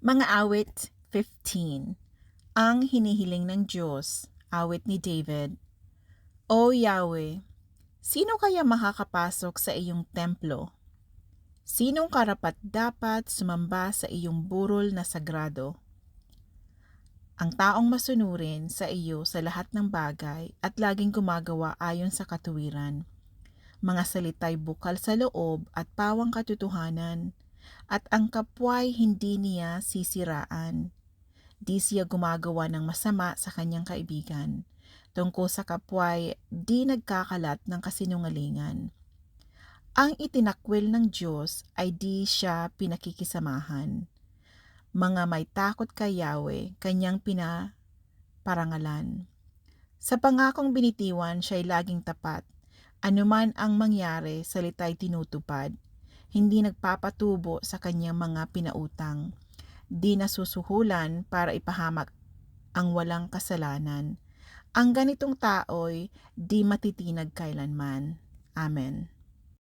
Mga awit 15. Ang hinihiling ng Diyos, awit ni David. O Yahweh, sino kaya makakapasok sa iyong templo? Sinong karapat-dapat sumamba sa iyong burol na sagrado? Ang taong masunurin sa iyo sa lahat ng bagay at laging gumagawa ayon sa katuwiran. Mga salita'y bukal sa loob at pawang katotohanan, at ang kapwa'y hindi niya sisiraan. Di siya gumagawa ng masama sa kanyang kaibigan. Tungkol sa kapwa'y di nagkakalat ng kasinungalingan. Ang itinakwil ng Diyos ay di siya pinakikisamahan. Mga may takot kay Yahweh, kanyang pinaparangalan. Sa pangakong binitiwan siya'y laging tapat. Anuman ang mangyari, salita'y tinutupad. Hindi nagpapatubo sa kanyang mga pinautang. Di nasusuhulan para ipahamak ang walang kasalanan. Ang ganitong tao'y di matitinag kailanman. Amen.